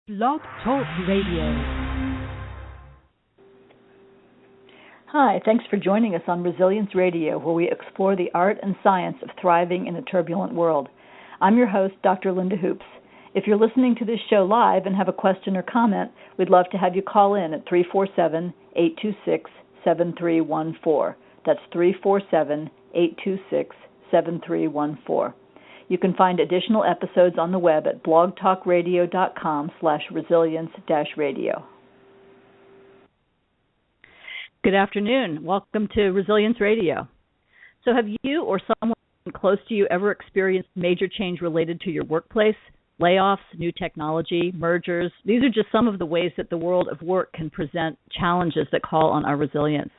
Blog Talk Radio. Hi, thanks for joining us on Resilience Radio, where we explore the art and science of thriving in a turbulent world. I'm your host, Dr. Linda Hoops. If you're listening to this show live and have a question or comment, we'd love to have you call in at 347-826-7314. That's 347-826-7314. You can find additional episodes on the web at blogtalkradio.com/resilience-radio. Good afternoon. Welcome to Resilience Radio. So have you or someone close to you ever experienced major change related to your workplace? Layoffs, new technology, mergers. These are just some of the ways that the world of work can present challenges that call on our resilience.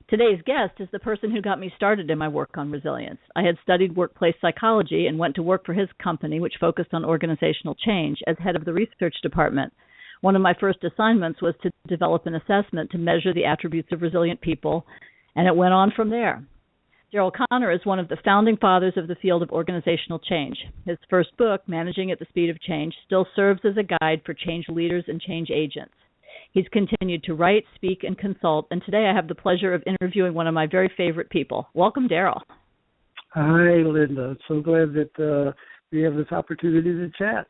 Today's guest is the person who got me started in my work on resilience. I had studied workplace psychology and went to work for his company, which focused on organizational change, as head of the research department. One of my first assignments was to develop an assessment to measure the attributes of resilient people, and it went on from there. Daryl Conner is one of the founding fathers of the field of organizational change. His first book, Managing at the Speed of Change, still serves as a guide for change leaders and change agents. He's continued to write, speak, and consult, and today I have the pleasure of interviewing one of my very favorite people. Welcome, Daryl. Hi, Linda. So glad that we have this opportunity to chat.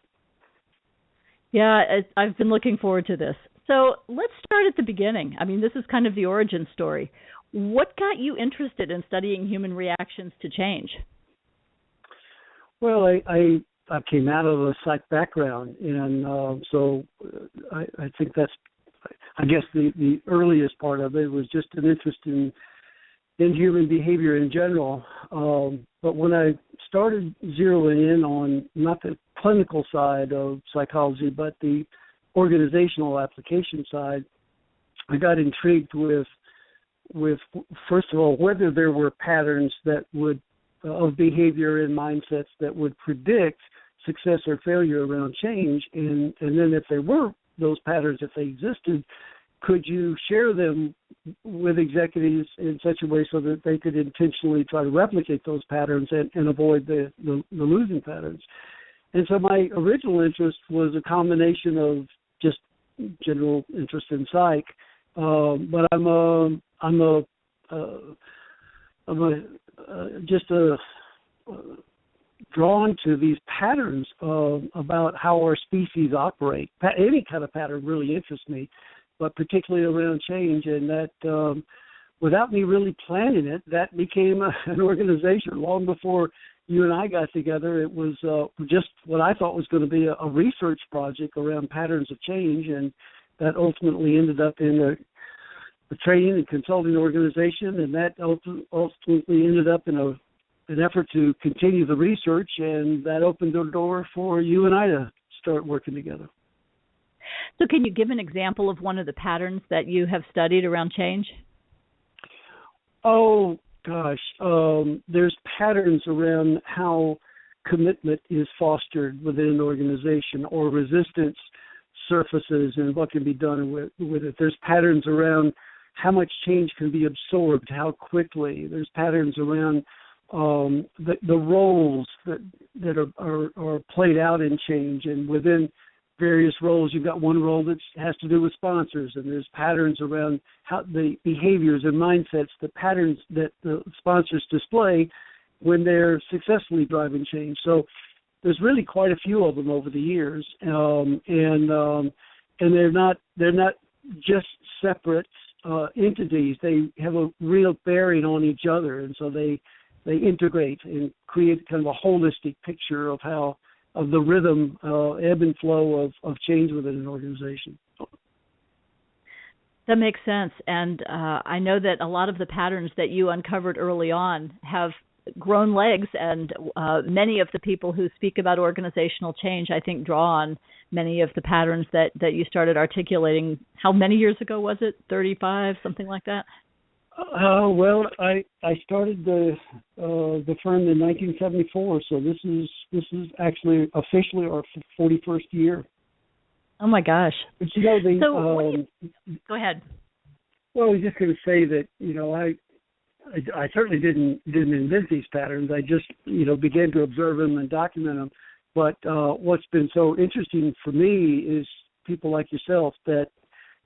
Yeah, I've been looking forward to this. So let's start at the beginning. I mean, this is kind of the origin story. What got you interested in studying human reactions to change? Well, I came out of a psych background, and so I think that's, I guess the earliest part of it was just an interest in human behavior in general. But when I started zeroing in on not the clinical side of psychology, but the organizational application side, I got intrigued with first of all, whether there were patterns that would of behavior and mindsets that would predict success or failure around change, and then if there were those patterns, if they existed, could you share them with executives in such a way so that they could intentionally try to replicate those patterns and avoid the losing patterns? And so my original interest was a combination of just general interest in psych, but I'm drawn to these patterns about how our species operate. Any kind of pattern really interests me, but particularly around change. And that, without me really planning it, that became an organization. Long before you and I got together, it was just what I thought was going to be a research project around patterns of change, and that ultimately ended up in a training and consulting organization, and that ultimately ended up in an effort to continue the research, and that opened the door for you and I to start working together. So can you give an example of one of the patterns that you have studied around change? Oh, gosh. There's patterns around how commitment is fostered within an organization, or resistance surfaces and what can be done with it. There's patterns around how much change can be absorbed, how quickly. There's patterns around the roles that are played out in change, and within various roles, you've got one role that has to do with sponsors, and there's patterns around how the behaviors and mindsets, the patterns that the sponsors display when they're successfully driving change. So there's really quite a few of them over the years, and they're not just separate entities. They have a real bearing on each other, and so they integrate and create kind of a holistic picture of the rhythm, ebb and flow of change within an organization. That makes sense. And I know that a lot of the patterns that you uncovered early on have grown legs, and many of the people who speak about organizational change, I think, draw on many of the patterns that you started articulating. How many years ago was it? 35, something like that? Well, I started the firm in 1974, so this is actually officially our 41st year. Oh my gosh! But go ahead. Well, I was just going to say that I certainly didn't invent these patterns. I just began to observe them and document them. But what's been so interesting for me is people like yourself that,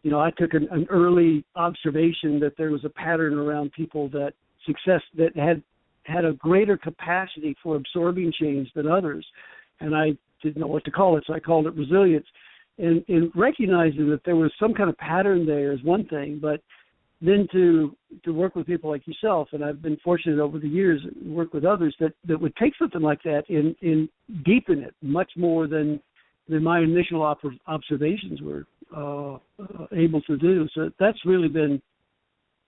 I took an early observation that there was a pattern around people that had a greater capacity for absorbing change than others. And I didn't know what to call it, so I called it resilience. And recognizing that there was some kind of pattern there is one thing, but then to work with people like yourself, and I've been fortunate over the years to work with others that would take something like that and deepen it much more than my initial observations were able to do. So that's really been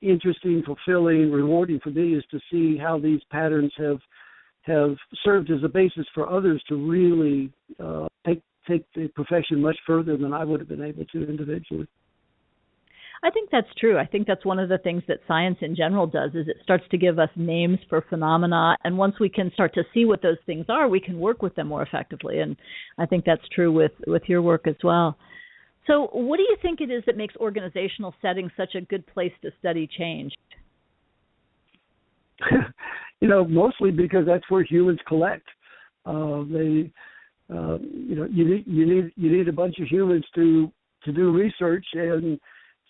interesting, fulfilling, rewarding for me, is to see how these patterns have served as a basis for others to really take the profession much further than I would have been able to individually. I think that's true. I think that's one of the things that science in general does, is it starts to give us names for phenomena, and once we can start to see what those things are, we can work with them more effectively. And I think that's true with your work as well. So what do you think it is that makes organizational settings such a good place to study change? Mostly because that's where humans collect. You need a bunch of humans to do research, and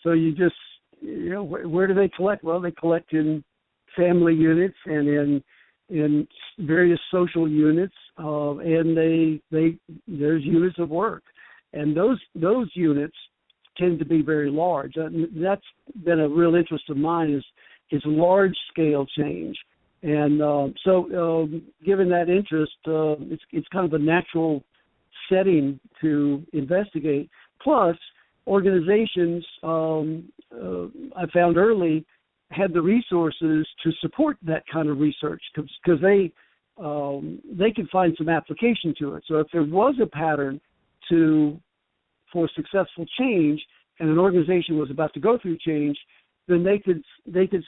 so you just, where do they collect? Well, they collect in family units and in various social units, and there's units of work, and those units tend to be very large. That's been a real interest of mine, is large scale change. And so given that interest, it's kind of a natural setting to investigate. Plus, organizations, I found early, had the resources to support that kind of research because they could find some application to it. So if there was a pattern for successful change, and an organization was about to go through change, then they could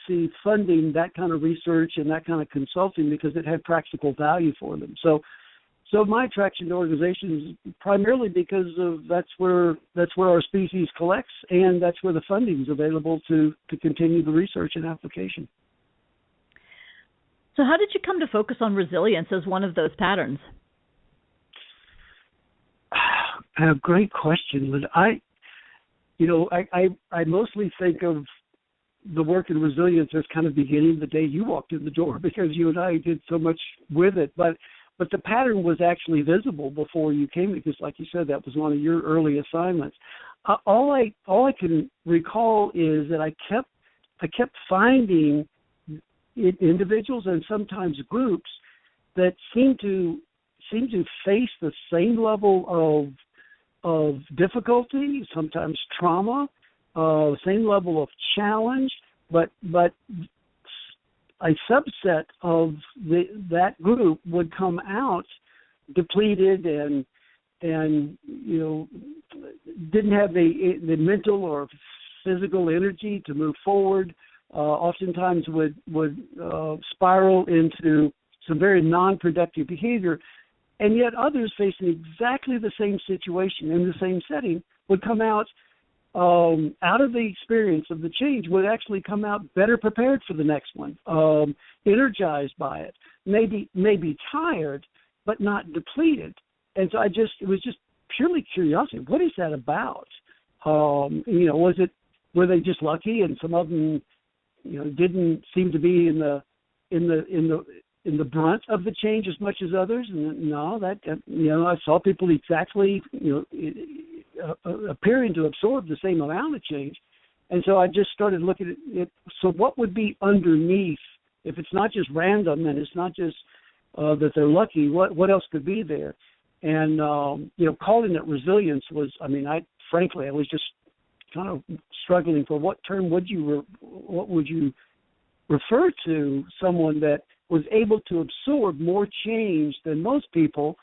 see funding that kind of research and that kind of consulting because it had practical value for them. So my attraction to organizations is primarily because of that's where our species collects, and that's where the funding is available to continue the research and application. So how did you come to focus on resilience as one of those patterns? A great question, Lynn. I mostly think of the work in resilience as kind of beginning the day you walked in the door, because you and I did so much with it. But the pattern was actually visible before you came, because, like you said, that was one of your early assignments. All I can recall is that I kept finding individuals and sometimes groups that seemed to face the same level of difficulty, sometimes trauma, same level of challenge, but a subset of that group would come out depleted and didn't have the mental or physical energy to move forward. Oftentimes would spiral into some very non-productive behavior, and yet others facing exactly the same situation in the same setting would come out of the experience of the change, would actually come out better prepared for the next one, energized by it, maybe tired, but not depleted. And so it was just purely curiosity. What is that about? Were they just lucky, and some of them, didn't seem to be in the brunt of the change as much as others? And no, I saw people exactly, appearing to absorb the same amount of change. And so I just started looking at it. So what would be underneath, if it's not just random and it's not just that they're lucky, what else could be there? And, calling it resilience was, I was just kind of struggling for what term would you refer to someone that was able to absorb more change than most people,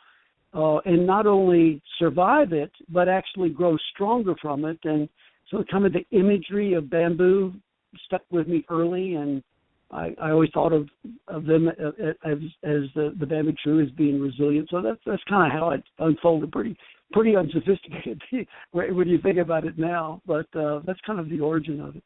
and not only survive it, but actually grow stronger from it. And so kind of the imagery of bamboo stuck with me early, and I always thought of them as the bamboo tree as being resilient. So that's kind of how it unfolded, pretty unsophisticated when you think about it now, but that's kind of the origin of it.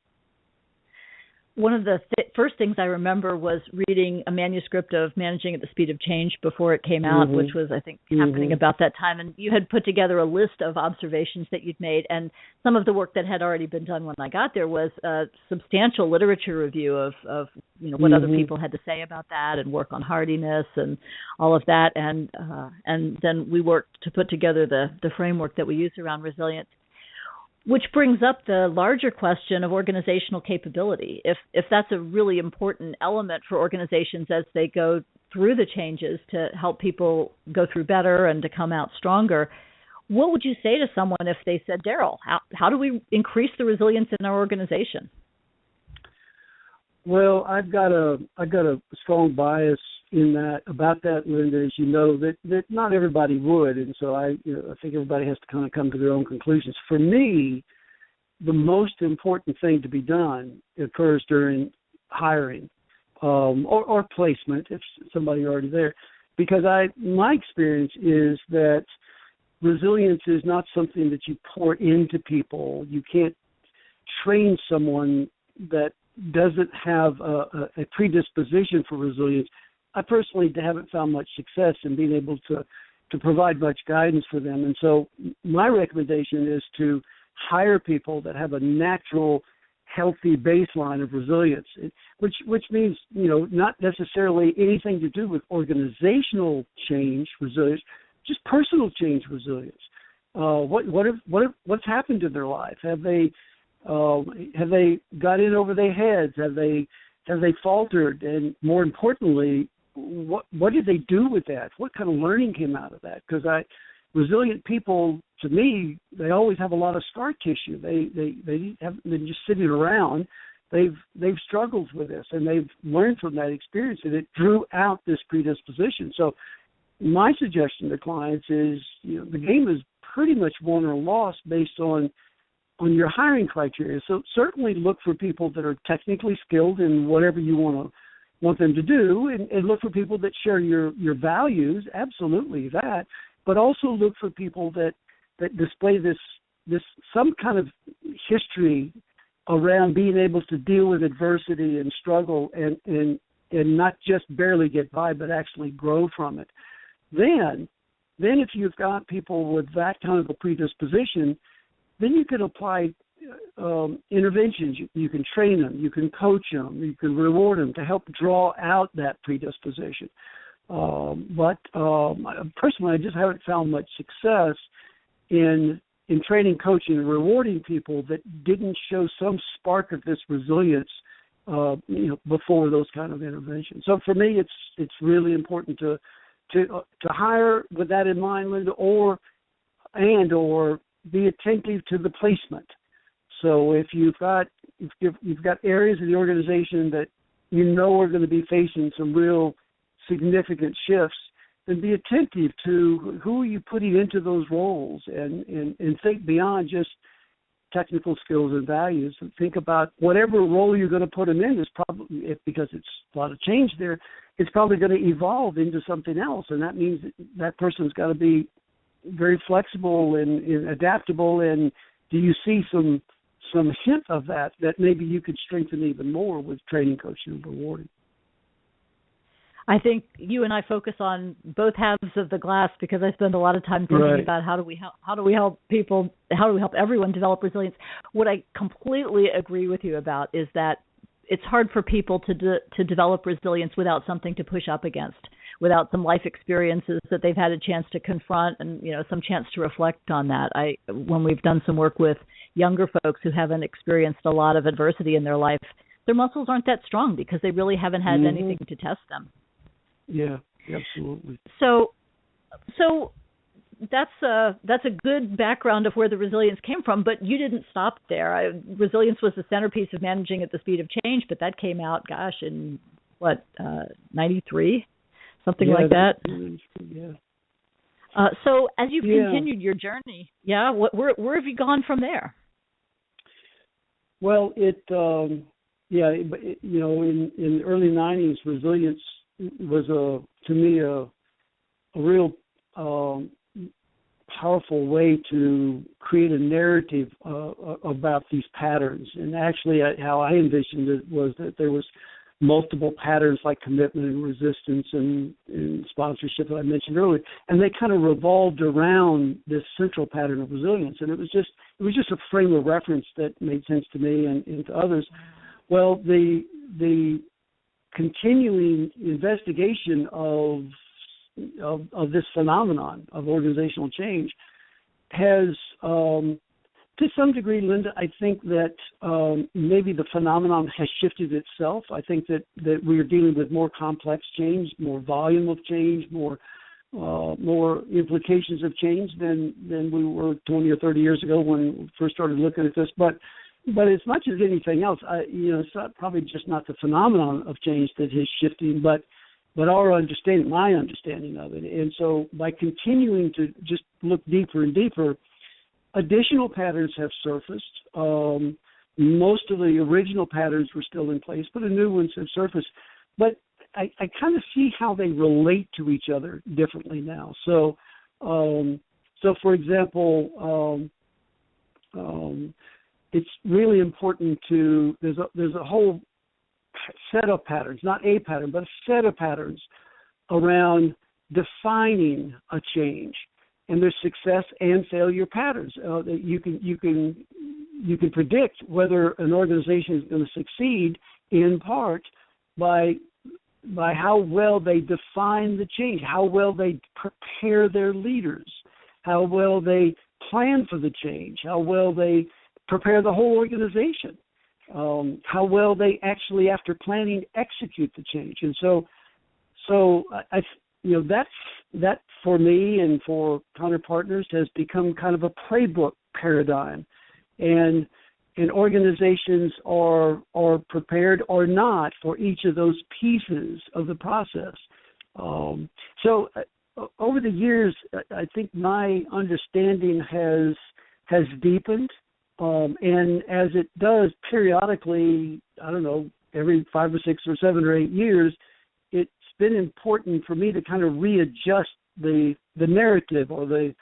One of the first things I remember was reading a manuscript of Managing at the Speed of Change before it came out, which was, I think, happening about that time. And you had put together a list of observations that you'd made. And some of the work that had already been done when I got there was a substantial literature review of what other people had to say about that, and work on hardiness and all of that. And then we worked to put together the framework that we use around resilience. Which brings up the larger question of organizational capability. If that's a really important element for organizations as they go through the changes to help people go through better and to come out stronger, what would you say to someone if they said, Daryl, how do we increase the resilience in our organization? Well, I've got a strong bias in that about that, Linda, as you know, that not everybody would, and so I think everybody has to kind of come to their own conclusions. For me, the most important thing to be done occurs during hiring or placement if somebody's already there, because my experience is that resilience is not something that you pour into people. You can't train someone that doesn't have a predisposition for resilience. I personally haven't found much success in being able to provide much guidance for them. And so my recommendation is to hire people that have a natural, healthy baseline of resilience, which means, not necessarily anything to do with organizational change resilience, just personal change resilience. What's happened to their life? Have they got in over their heads? Have they faltered? And more importantly, what did they do with that? What kind of learning came out of that? Because resilient people, to me, they always have a lot of scar tissue. They haven't been just sitting around. They've struggled with this, and they've learned from that experience, and it drew out this predisposition. So my suggestion to clients is, the game is pretty much won or lost based on your hiring criteria. So certainly look for people that are technically skilled in whatever you want them to do, and look for people that share your values, absolutely that, but also look for people that display this some kind of history around being able to deal with adversity and struggle and not just barely get by, but actually grow from it. Then if you've got people with that kind of a predisposition, then you can apply interventions. You can train them, you can coach them, you can reward them to help draw out that predisposition. But personally, I just haven't found much success in training, coaching, and rewarding people that didn't show some spark of this resilience, before those kind of interventions. So for me, it's really important to hire with that in mind, Linda, or be attentive to the placement. So if you've got areas of the organization that are going to be facing some real significant shifts, then be attentive to who are you putting into those roles, and think beyond just technical skills and values, and think about whatever role you're going to put them in is probably, because it's a lot of change there, it's probably going to evolve into something else, and that means that person's got to be very flexible and adaptable. And do you see some hint of that maybe you could strengthen even more with training, coaching, and rewarding? I think you and I focus on both halves of the glass, because I spend a lot of time thinking about how do we help people, how do we help everyone develop resilience. What I completely agree with you about is that it's hard for people to develop resilience without something to push up against, without some life experiences that they've had a chance to confront and some chance to reflect on that. When we've done some work with younger folks who haven't experienced a lot of adversity in their life, their muscles aren't that strong because they really haven't had anything to test them. Yeah, absolutely. So that's a good background of where the resilience came from, but you didn't stop there. Resilience was the centerpiece of Managing at the Speed of Change, but that came out, in 93? Something like that. Yeah. So as you've continued your journey, where have you gone from there? Well, in the early 90s, resilience was to me a real powerful way to create a narrative about these patterns. And actually, how I envisioned it was that there was multiple patterns like commitment and resistance and sponsorship that I mentioned earlier, and they kind of revolved around this central pattern of resilience. And it was just a frame of reference that made sense to me and to others. Well, the continuing investigation of this phenomenon of organizational change has, to some degree, Linda, I think that maybe the phenomenon has shifted itself. I think that we are dealing with more complex change, more volume of change, more implications of change than we were 20 or 30 years ago when we first started looking at this. But as much as anything else, it's probably just not the phenomenon of change that is shifting, but our understanding, my understanding of it. And so by continuing to just look deeper and deeper, additional patterns have surfaced. Most of the original patterns were still in place, but the new ones have surfaced. But I kind of see how they relate to each other differently now. So for example, it's really important to there's a whole set of patterns, not a pattern, but a set of patterns around defining a change. And there's success and failure patterns that you can predict whether an organization is going to succeed in part by how well they define the change, how well they prepare their leaders, how well they plan for the change, how well they prepare the whole organization, how well they actually, after planning, execute the change. And so that for me and for Connor Partners has become kind of a playbook paradigm, and organizations are prepared or not for each of those pieces of the process. So over the years, I think my understanding has deepened, and as it does periodically, I don't know, every 5 or 6 or 7 or 8 years, it's been important for me to kind of readjust the narrative or the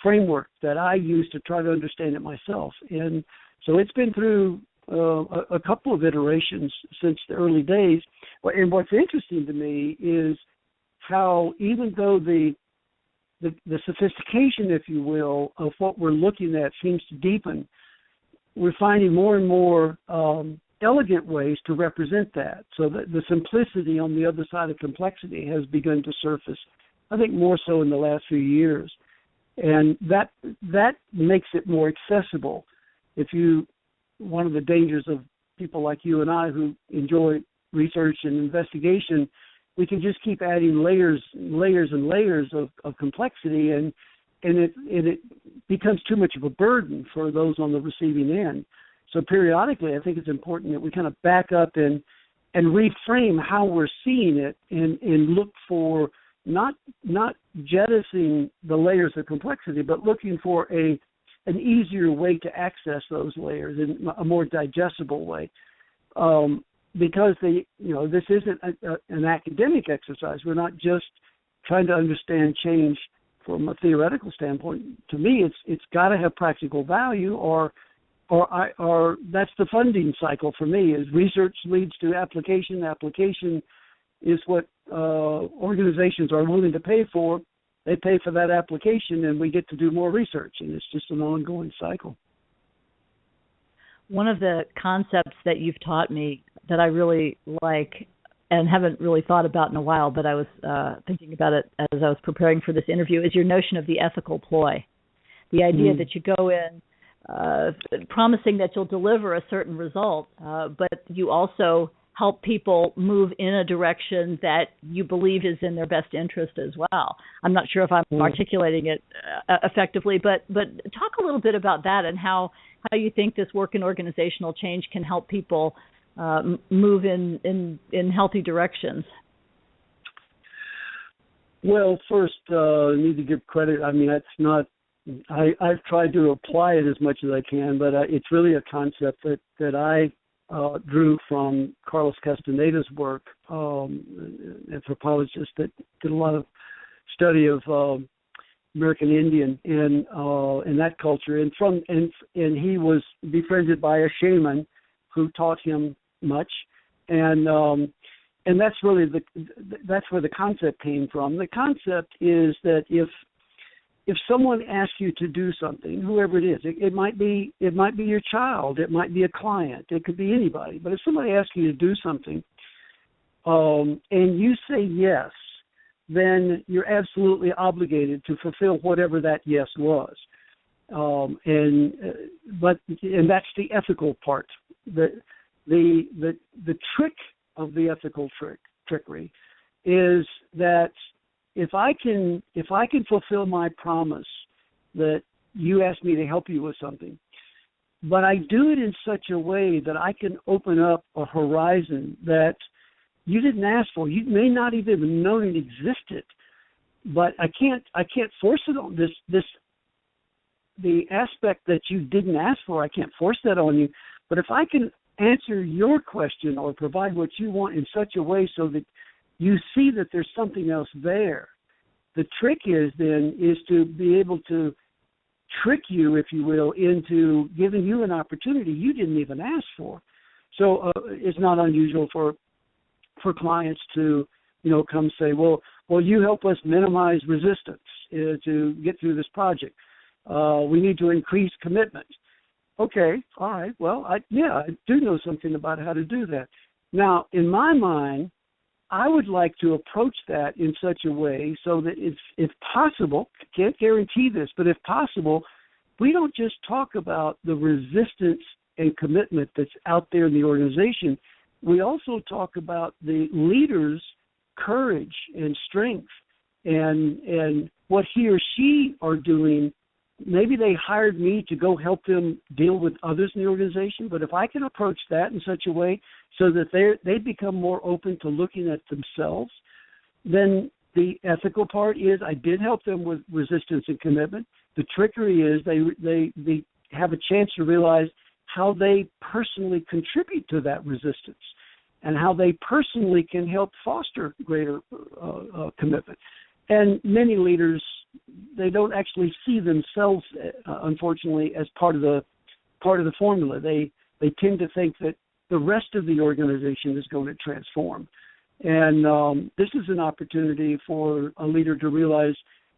framework that I use to try to understand it myself. And so it's been through a couple of iterations since the early days. And what's interesting to me is how, even though the sophistication, if you will, of what we're looking at seems to deepen, we're finding more and more elegant ways to represent that. So that the simplicity on the other side of complexity has begun to surface, I think more so in the last few years. And that makes it more accessible. One of the dangers of people like you and I who enjoy research and investigation, we can just keep adding layers and layers of complexity, and it becomes too much of a burden for those on the receiving end. So periodically, I think it's important that we kind of back up and reframe how we're seeing it, and look for not jettisoning the layers of complexity, but looking for an easier way to access those layers in a more digestible way. Because this isn't an academic exercise. We're not just trying to understand change from a theoretical standpoint. To me, it's got to have practical value, or that's the funding cycle for me. Is research leads to application. Application is what organizations are willing to pay for. They pay for that application, and we get to do more research, and it's just an ongoing cycle. One of the concepts that you've taught me that I really like and haven't really thought about in a while, but I was thinking about it as I was preparing for this interview, is your notion of the ethical ploy. The idea that you go in promising that you'll deliver a certain result, but you also help people move in a direction that you believe is in their best interest as well. I'm not sure if I'm articulating it effectively, but talk a little bit about that and how you think this work in organizational change can help people move in healthy directions. Well, first, I need to give credit. I mean, that's not. I've tried to apply it as much as I can, but it's really a concept that I drew from Carlos Castaneda's work, anthropologist that did a lot of study of American Indian in that culture, and he was befriended by a shaman who taught him much, and that's really that's where the concept came from. The concept is that if someone asks you to do something, whoever it is, it might be your child, it might be a client, it could be anybody, but if somebody asks you to do something, and you say yes, then you're absolutely obligated to fulfill whatever that yes was, and that's the ethical part. The trick of the ethical trickery is that if I can fulfill my promise that you asked me to help you with something, but I do it in such a way that I can open up a horizon that you didn't ask for. You may not even have known it existed, but I can't force it on the aspect that you didn't ask for. I can't force that on you. But if I can answer your question or provide what you want in such a way so that you see that there's something else there, the trick is to be able to trick you, if you will, into giving you an opportunity you didn't even ask for. So it's not unusual for clients to, come say, well, you help us minimize resistance to get through this project. We need to increase commitment. Okay, all right. Well, I do know something about how to do that. Now, in my mind, I would like to approach that in such a way so that if possible, can't guarantee this, but if possible, we don't just talk about the resistance and commitment that's out there in the organization. We also talk about the leader's courage and strength and what he or she are doing. Maybe they hired me to go help them deal with others in the organization, but if I can approach that in such a way so that they become more open to looking at themselves, then the ethical part is I did help them with resistance and commitment. The trickery is they have a chance to realize how they personally contribute to that resistance and how they personally can help foster greater commitment. And many leaders, they don't actually see themselves, unfortunately, as part of the formula. They tend to think that the rest of the organization is going to transform. And this is an opportunity for a leader to realize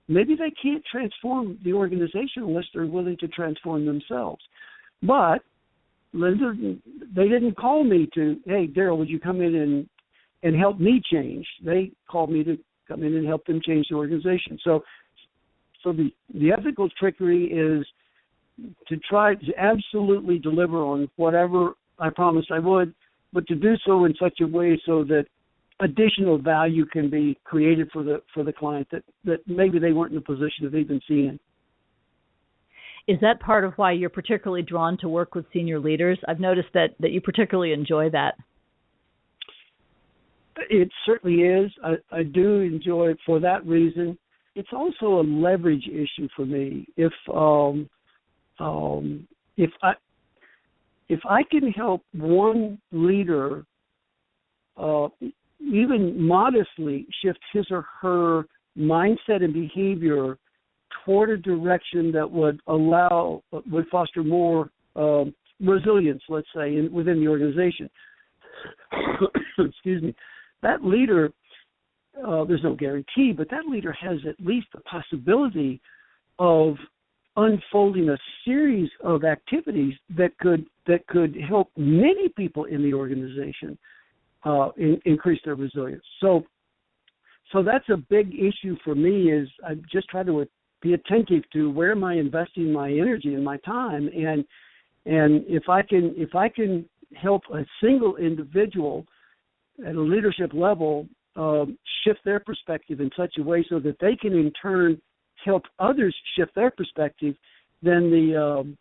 maybe they can't transform the organization unless they're willing to transform themselves. But Linda, they didn't call me to, hey, Daryl, would you come in and help me change? They called me to come in and help them change the organization. So the ethical trickery is to try to absolutely deliver on whatever I promised I would, but to do so in such a way so that additional value can be created for the client that maybe they weren't in a position of even seeing. Is that part of why you're particularly drawn to work with senior leaders? I've noticed that you particularly enjoy that. It certainly is. I do enjoy it for that reason. It's also a leverage issue for me. If I can help one leader even modestly shift his or her mindset and behavior toward a direction that would foster more resilience, let's say, within the organization. Excuse me. That leader, there's no guarantee, but that leader has at least the possibility of unfolding a series of activities that could help many people in the organization increase their resilience. So that's a big issue for me. Is I just try to be attentive to where am I investing my energy and my time, and if I can help a single individual at a leadership level shift their perspective in such a way so that they can in turn help others shift their perspective, then the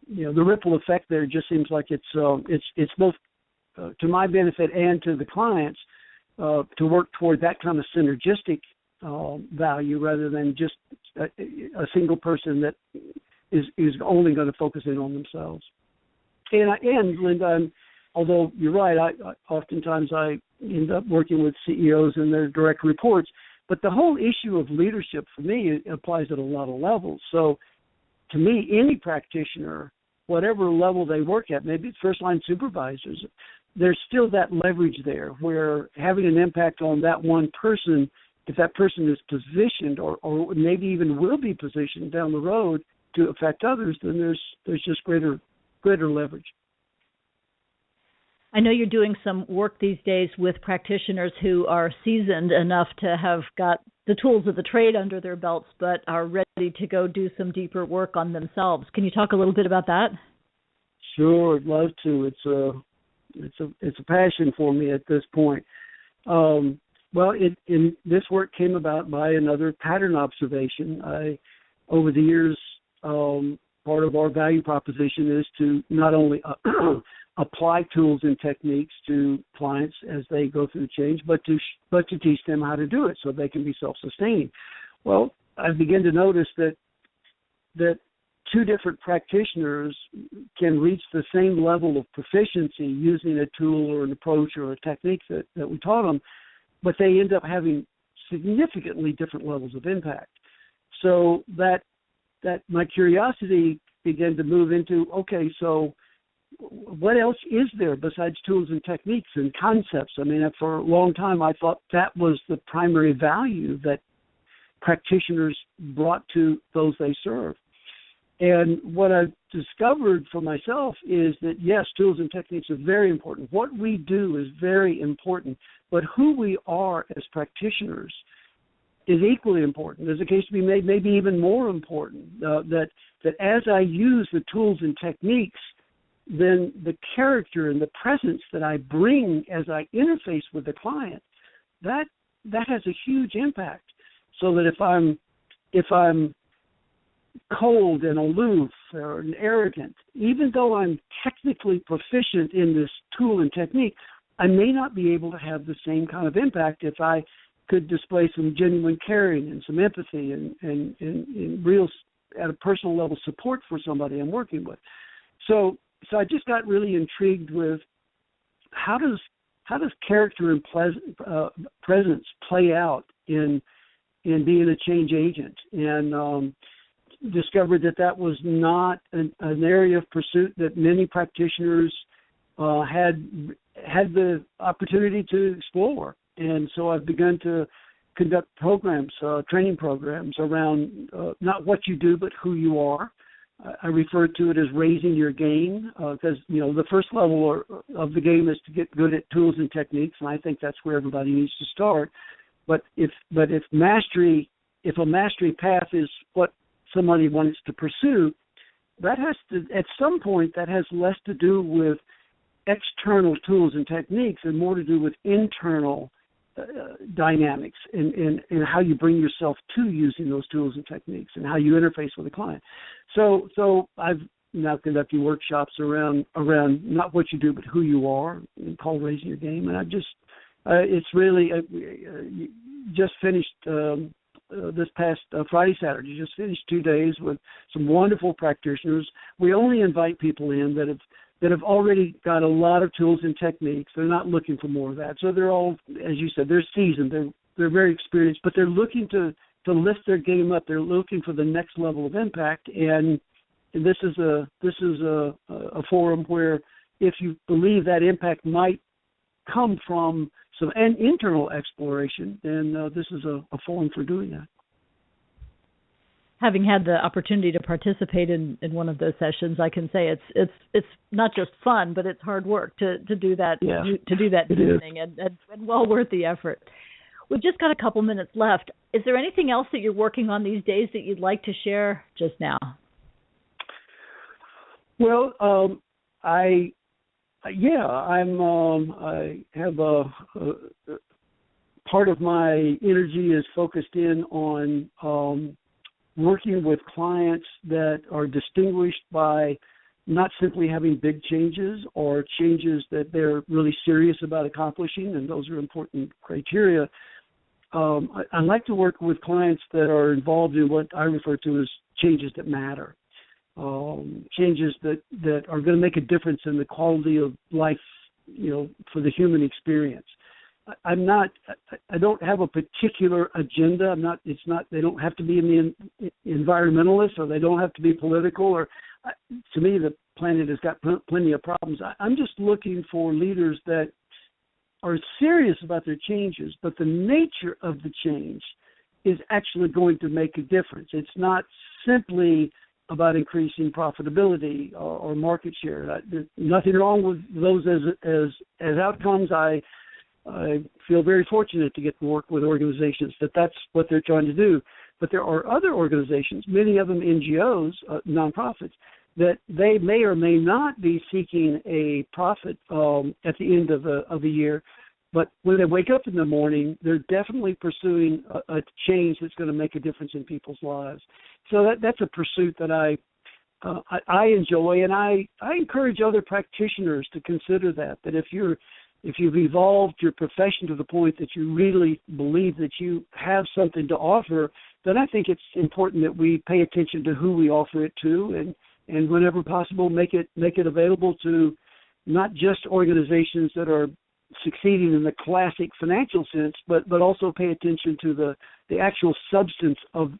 ripple effect there just seems like it's both to my benefit and to the clients to work toward that kind of synergistic value rather than just a single person that is only going to focus in on themselves. And Linda, although you're right, I oftentimes end up working with CEOs and their direct reports. But the whole issue of leadership for me, it applies at a lot of levels. So to me, any practitioner, whatever level they work at, maybe it's first-line supervisors, there's still that leverage there where having an impact on that one person, if that person is positioned or maybe even will be positioned down the road to affect others, then there's just greater leverage. I know you're doing some work these days with practitioners who are seasoned enough to have got the tools of the trade under their belts, but are ready to go do some deeper work on themselves. Can you talk a little bit about that? Sure, I'd love to. It's a passion for me at this point. This work came about by another pattern observation. Over the years, part of our value proposition is to not only apply tools and techniques to clients as they go through change, but to teach them how to do it so they can be self-sustaining. Well, I began to notice that two different practitioners can reach the same level of proficiency using a tool or an approach or a technique that we taught them, but they end up having significantly different levels of impact. So that my curiosity began to move into, okay, so what else is there besides tools and techniques and concepts? I mean, for a long time, I thought that was the primary value that practitioners brought to those they serve. And what I've discovered for myself is that, yes, tools and techniques are very important. What we do is very important, but who we are as practitioners is equally important. There's a case to be made, maybe even more important, that as I use the tools and techniques, then the character and the presence that I bring as I interface with the client, that has a huge impact. So that if I'm cold and aloof or arrogant, even though I'm technically proficient in this tool and technique, I may not be able to have the same kind of impact if I could display some genuine caring and some empathy and real, at a personal level, support for somebody I'm working with. So I just got really intrigued with how does character and presence play out in being a change agent, and discovered that was not an area of pursuit that many practitioners had the opportunity to explore. And so I've begun to conduct programs, training programs around not what you do, but who you are. I refer to it as raising your game, because the first level of the game is to get good at tools and techniques, and I think that's where everybody needs to start. But if a mastery path is what somebody wants to pursue, that has to, at some point, that has less to do with external tools and techniques and more to do with internal dynamics and how you bring yourself to using those tools and techniques and how you interface with the client. So I've now conducting workshops around not what you do but who you are, called Raising Your Game. And I just it's really just finished this past Friday, Saturday. Just finished 2 days with some wonderful practitioners. We only invite people in that have already got a lot of tools and techniques. They're not looking for more of that. So they're all, as you said, they're seasoned. They're very experienced, but they're looking to lift their game up. They're looking for the next level of impact. And this is a forum where, if you believe that impact might come from some internal exploration, then this is a forum for doing that. Having had the opportunity to participate in one of those sessions, I can say it's not just fun, but it's hard work to do that. Yeah, to do that evening, and well worth the effort. We've just got a couple minutes left. Is there anything else that you're working on these days that you'd like to share just now? Well, I have a part of my energy is focused in on working with clients that are distinguished by not simply having big changes or changes that they're really serious about accomplishing, and those are important criteria. I like to work with clients that are involved in what I refer to as changes that matter, changes that are going to make a difference in the quality of life, for the human experience. I'm not. I don't have a particular agenda. I'm not. It's not. They don't have to be environmentalists, or they don't have to be political. Or to me, the planet has got plenty of problems. I'm just looking for leaders that are serious about their changes, but the nature of the change is actually going to make a difference. It's not simply about increasing profitability or market share. There's nothing wrong with those as outcomes. I feel very fortunate to get to work with organizations that's what they're trying to do. But there are other organizations, many of them NGOs, nonprofits, that they may or may not be seeking a profit at the end of the year. But when they wake up in the morning, they're definitely pursuing a change that's going to make a difference in people's lives. So that's a pursuit that I enjoy, and I encourage other practitioners to consider that if you've evolved your profession to the point that you really believe that you have something to offer, then I think it's important that we pay attention to who we offer it to, and whenever possible, make it available to not just organizations that are succeeding in the classic financial sense, but also pay attention to the actual substance of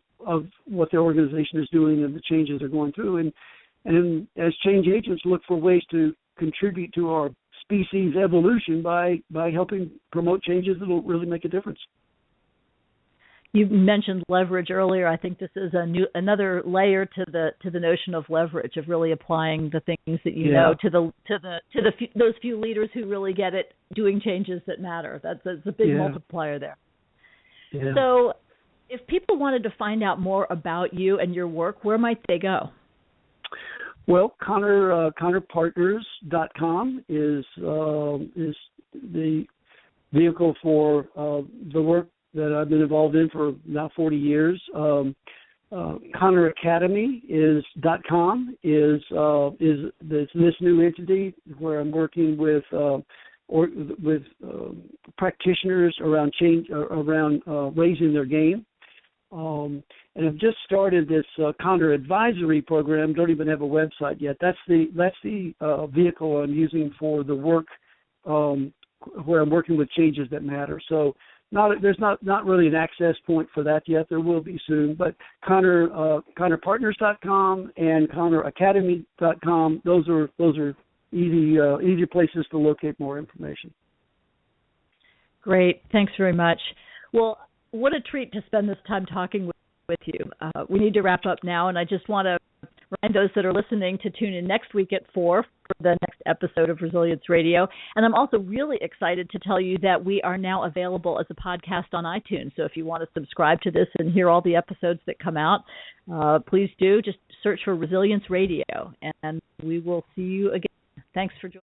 what the organization is doing and the changes they're going through. And as change agents, look for ways to contribute to our species evolution by helping promote changes that will really make a difference. You mentioned leverage earlier. I think this is another layer to the notion of leverage, of really applying the things that you know to those few leaders who really get it, doing changes that matter. That's a big multiplier there. Yeah. So, if people wanted to find out more about you and your work, where might they go? Well, ConnorPartners.com is the vehicle for the work that I've been involved in for now 40 years. ConnorAcademy.com is this new entity where I'm working with practitioners around change, around raising their game. And I've just started this Connor Advisory program. Don't even have a website yet. That's the vehicle I'm using for the work where I'm working with changes that matter. So there's not really an access point for that yet. There will be soon. But ConnorPartners.com and ConnorAcademy.com. Those are easy places to locate more information. Great. Thanks very much. Well, what a treat to spend this time talking with you. We need to wrap up now, and I just want to remind those that are listening to tune in next week at 4 for the next episode of Resilience Radio. And I'm also really excited to tell you that we are now available as a podcast on iTunes. So if you want to subscribe to this and hear all the episodes that come out, please do. Just search for Resilience Radio, and we will see you again. Thanks for joining.